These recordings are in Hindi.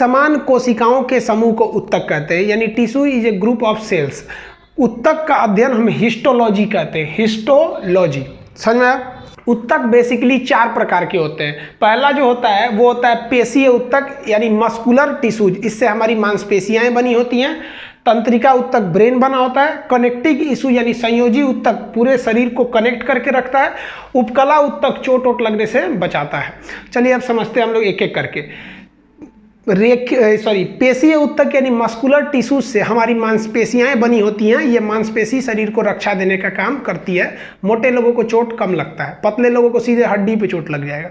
समान कोशिकाओं के समूह को उत्तक कहते हैं, यानी tissue is a group of cells. उत्तक का अध्ययन हम हिस्टोलॉजी कहते हैं, हिस्टोलॉजी। समझ में आया? उत्तक बेसिकली 4 प्रकार के होते हैं। पहला जो होता है वो होता है पेशीय उत्तक, यानी मस्कुलर टिश्यूज, इससे हमारी मांसपेशियां बनी होती हैं। तंत्रिका उत्तक ब्रेन बना होता है। कनेक्टिंग टिश्यू यानी संयोजी उत्तक पूरे शरीर को कनेक्ट करके रखता है। उपकला उत्तक चोट वोट लगने से बचाता है। चलिए अब समझते हैं हम लोग एक एक करके। पेशीय उत्तक यानी मस्कुलर टिश्यूज से हमारी मांसपेशियां बनी होती हैं। ये मांसपेशी शरीर को रक्षा देने का काम करती है। मोटे लोगों को चोट कम लगता है, पतले लोगों को सीधे हड्डी पे चोट लग जाएगा।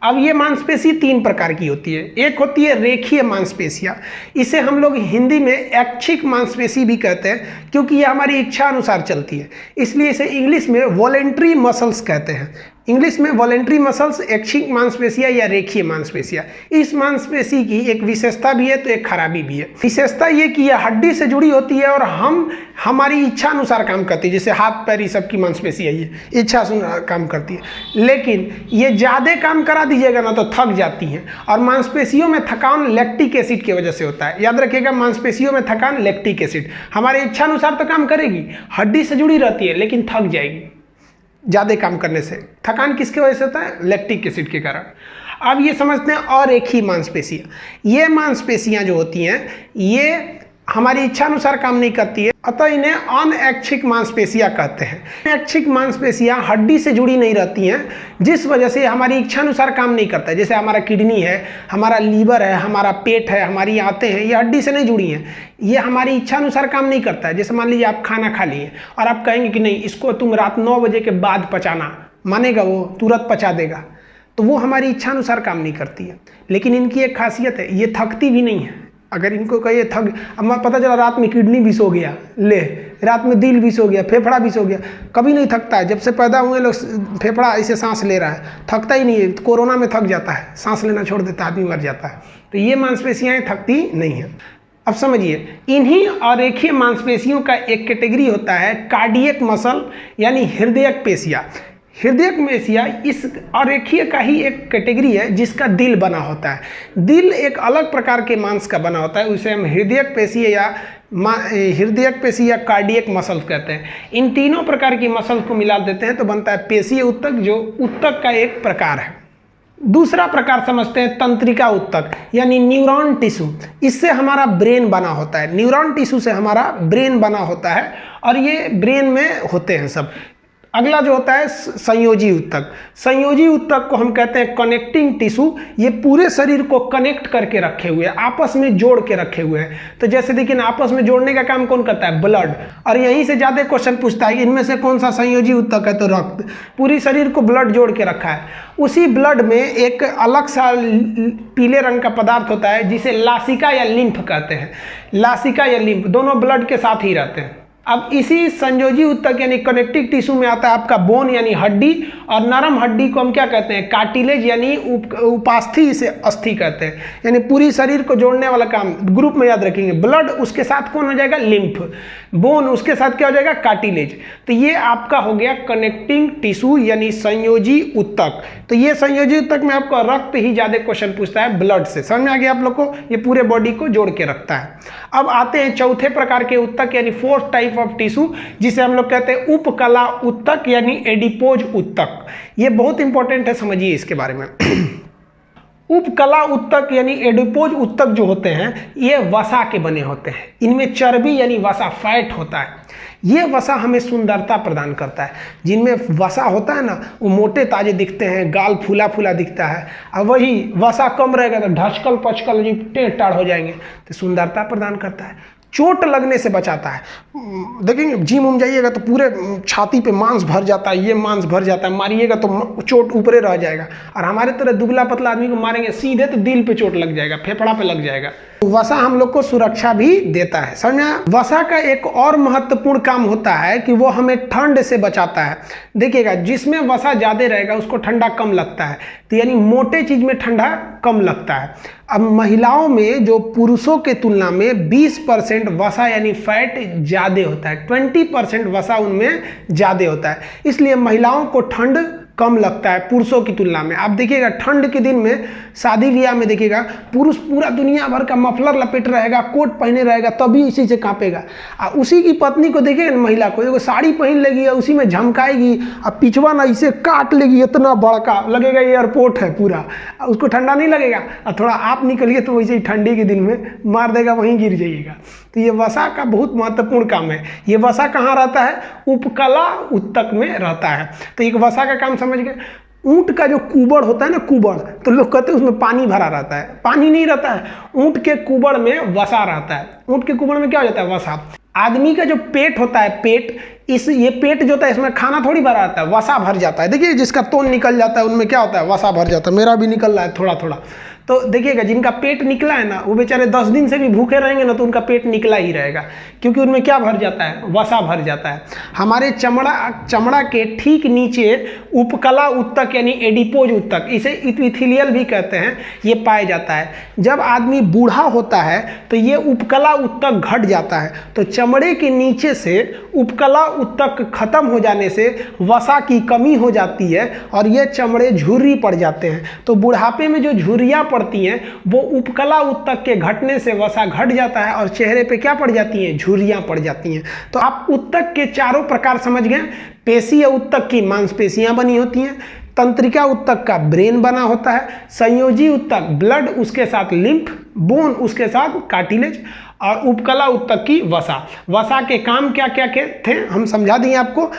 अब ये मांसपेशी 3 प्रकार की होती है। एक होती है रेखीय मांसपेशियां, इसे हम लोग हिंदी में ऐच्छिक मांसपेशी भी कहते हैं, क्योंकि ये हमारी इच्छा अनुसार चलती है, इसलिए इसे इंग्लिश में वॉलेंट्री मसल्स कहते हैं। इंग्लिश में वॉलेंट्री मसल्स, ऐच्छिक मांसपेशियां या रेखीय मांसपेशियां। इस मांसपेशी की एक विशेषता भी है तो एक खराबी भी है। विशेषता ये कि यह हड्डी से जुड़ी होती है और हमारी इच्छा अनुसार काम करती है, जैसे हाथ पैर, ये सब की मांसपेशी है, ये इच्छा अनुसार काम करती है। लेकिन ये ज़्यादा काम करा दीजिएगा ना तो थक जाती हैं, और मांसपेशियों में थकान लैक्टिक एसिड की वजह से होता है। याद रखिएगा, मांसपेशियों में थकान लैक्टिक एसिड। हमारे इच्छा अनुसार तो काम करेगी, हड्डी से जुड़ी रहती है, लेकिन थक जाएगी ज़्यादा काम करने से। थकान किसकी वजह से होता है? लैक्टिक एसिड के कारण। अब ये समझते हैं अरेखीय मांसपेशियाँ। ये मांसपेशियाँ जो होती हैं ये हमारी इच्छा अनुसार काम नहीं करती है, अतः इन्हें अनऐच्छिक मांसपेशियां कहते हैं। ऐच्छिक मांसपेशियां हड्डी से जुड़ी नहीं रहती हैं, जिस वजह से हमारी इच्छा अनुसार काम नहीं करता है। जैसे हमारा किडनी है, हमारा लीवर है, हमारा पेट है, हमारी आंतें हैं, ये हड्डी से नहीं जुड़ी हैं, ये हमारी इच्छा अनुसार काम नहीं करता है। जैसे मान लीजिए आप खाना खा लिए और आप कहेंगे कि नहीं, इसको तुम रात 9 बजे के बाद पचाना, मानेगा वो, तुरंत पचा देगा, तो वो हमारी इच्छा अनुसार काम नहीं करती है। लेकिन इनकी एक खासियत है, ये थकती भी नहीं है। अगर इनको कहिए थक, अब पता चला रात में किडनी भी सो गया, ले रात में दिल भी सो गया, फेफड़ा भी सो गया, कभी नहीं थकता है। जब से पैदा हुए लोग फेफड़ा ऐसे सांस ले रहा है, थकता ही नहीं है। कोरोना में थक जाता है, सांस लेना छोड़ देता है, आदमी मर जाता है। तो ये मांसपेशियाँ थकती नहीं हैं। अब समझिए, इन्हीं अरेखीय मांसपेशियों का एक कैटेगरी होता है कार्डियक मसल, यानी हृदयक पेशियाँ। हृदयक पेशियाँ इस अरेखीय का ही एक कैटेगरी है जिसका दिल बना होता है। दिल एक अलग प्रकार के मांस का बना होता है, उसे हम हृदयक पेशी या कार्डियक मसल कहते हैं। इन तीनों प्रकार की मसल को मिला देते हैं तो बनता है पेशीय उत्तक, जो उत्तक का एक प्रकार है। दूसरा प्रकार समझते हैं तंत्रिका उत्तक, यानी न्यूरॉन टिश्यू। इससे हमारा ब्रेन बना होता है। न्यूरॉन टिश्यू से हमारा ब्रेन बना होता है और ये ब्रेन में होते हैं सब। अगला जो होता है संयोजी उत्तक। संयोजी उत्तक को हम कहते हैं कनेक्टिंग टिश्यू। ये पूरे शरीर को कनेक्ट करके रखे हुए हैं, आपस में जोड़ के रखे हुए हैं। तो जैसे देखिए ना, आपस में जोड़ने का काम कौन करता है? ब्लड। और यहीं से ज़्यादा क्वेश्चन पूछता है इनमें से कौन सा संयोजी उत्तक है, तो रक्त। पूरी शरीर को ब्लड जोड़ के रखा है। उसी ब्लड में एक अलग सा पीले रंग का पदार्थ होता है जिसे लासिका या लिम्फ कहते हैं। लासिका या लिम्फ दोनों ब्लड के साथ ही रहते हैं। अब इसी संयोजी उत्तक यानी कनेक्टिव टिश्यू में आता है आपका बोन यानी हड्डी, और नरम हड्डी को हम क्या कहते हैं? कार्टिलेज, यानी उपास्थि से अस्थि कहते हैं। यानी पूरी शरीर को जोड़ने वाला काम ग्रुप में याद रखेंगे। ब्लड उसके साथ कौन हो जाएगा? लिम्फ। बोन उसके साथ क्या हो जाएगा? कार्टिलेज। तो ये आपका हो गया कनेक्टिंग टिश्यू यानी संयोजी उत्तक। तो ये संयोजी उत्तक में आपको रक्त ही ज्यादा क्वेश्चन पूछता है, ब्लड से। समझ में आ गया आप लोग को? ये पूरे बॉडी को जोड़ के रखता है। अब आते हैं चौथे प्रकार के उत्तक यानी फोर्थ टाइप ऑफ टिश्यू, जिसे हम लोग कहते हैं उपकला उत्तक यानी एडिपोज उत्तक। ये बहुत इंपॉर्टेंट है, समझिए इसके बारे में। उपकला उत्तक यानी एडिपोज उत्तक जो होते हैं ये वसा के बने होते हैं। इनमें चर्बी यानी वसा, फैट होता है। ये वसा हमें सुंदरता प्रदान करता है। जिनमें वसा होता है ना, वो मोटे ताजे दिखते हैं, गाल फूला फूला दिखता है। और वही वसा कम रहेगा तो ढचकल पचकल टेढ़ टाढ़ हो जाएंगे। तो सुंदरता प्रदान करता है, चोट लगने से बचाता है। देखेंगे जिम उम जाइएगा तो पूरे छाती पे मांस भर जाता है, ये मांस भर जाता है, मारिएगा तो चोट ऊपरे रह जाएगा। और हमारे तरह दुबला पतला आदमी को मारेंगे सीधे तो दिल पे चोट लग जाएगा, फेफड़ा पे लग जाएगा। वसा हम लोग को सुरक्षा भी देता है। समझा? वसा का एक और महत्वपूर्ण काम होता है कि वो हमें ठंड से बचाता है। देखिएगा, जिसमें वसा ज़्यादा रहेगा उसको ठंडा कम लगता है, तो यानी मोटे चीज़ में ठंडा कम लगता है। अब महिलाओं में जो पुरुषों के तुलना में 20% वसा यानी फैट ज़्यादा होता है, 20% वसा उनमें ज़्यादा होता है। इसलिए महिलाओं को ठंड कम लगता है पुरुषों की तुलना में। आप देखिएगा ठंड के दिन में शादी ब्याह में देखिएगा पुरुष पूरा दुनिया भर का मफलर लपेट रहेगा, कोट पहने रहेगा, तभी इसी से कांपेगा। उसी की पत्नी को देखिएगा महिला को, एगो साड़ी पहन लेगी और उसी में झमकाएगी और पिछवा ना इसे काट लेगी, इतना बड़का लगेगा एयरपोर्ट है पूरा, उसको ठंडा नहीं लगेगा। और थोड़ा आप निकलिए तो वैसे ही ठंडी के दिन में मार देगा, वहीं गिर जाइएगा। तो ये वसा का बहुत महत्वपूर्ण काम है। ये वसा कहाँ रहता है? उपकला उत्तक में रहता है। तो एक वसा का काम समझ गए। ऊंट का जो कुबड़ होता है ना, कुबड़, तो लोग कहते हैं उसमें पानी भरा रहता है, पानी नहीं रहता है। ऊंट के कुबड़ में वसा रहता है। ऊंट के कुबड़ में क्या हो जाता है? वसा। आदमी का जो पेट होता है, पेट, ये पेट जो होता है इसमें खाना थोड़ी भरा रहता है, वसा भर जाता है। देखिए जिसका तोन निकल जाता है उनमें क्या होता है? वसा भर जाता है। मेरा भी निकल रहा है थोड़ा थोड़ा। तो देखिएगा जिनका पेट निकला है ना, वो बेचारे 10 दिन से भी भूखे रहेंगे ना तो उनका पेट निकला ही रहेगा, क्योंकि उनमें क्या भर जाता है? वसा भर जाता है। हमारे चमड़ा के ठीक नीचे उपकला उत्तक यानी एडिपोज उत्तक, इसे इपिथेलियल भी कहते हैं, ये पाया जाता है। जब आदमी बूढ़ा होता है तो ये उपकला उत्तक घट जाता है। तो चमड़े के नीचे से उपकला उत्तक खत्म हो जाने से वसा की कमी हो जाती है और ये चमड़े झुर्री पड़ जाते हैं। तो बुढ़ापे में जो झुर्रियाँ पड़ती हैं वो उपकला उत्तक के घटने से वसा घट जाता है और चेहरे पे क्या पड़ जाती हैं? झुर्रियाँ पड़ जाती हैं। तो आप उत्तक के चारों प्रकार समझ गए। पेशीय उत्तक की मांसपेशियां बनी होती हैं, तंत्रिका उत्तक का ब्रेन बना होता है, संयोजी उत्तक ब्लड, उसके साथ लिम्फ, बोन, उसके साथ कार्टिलेज, और उपकला उत्तक की वसा। वसा के काम क्या क्या थे हम समझा दिए आपको।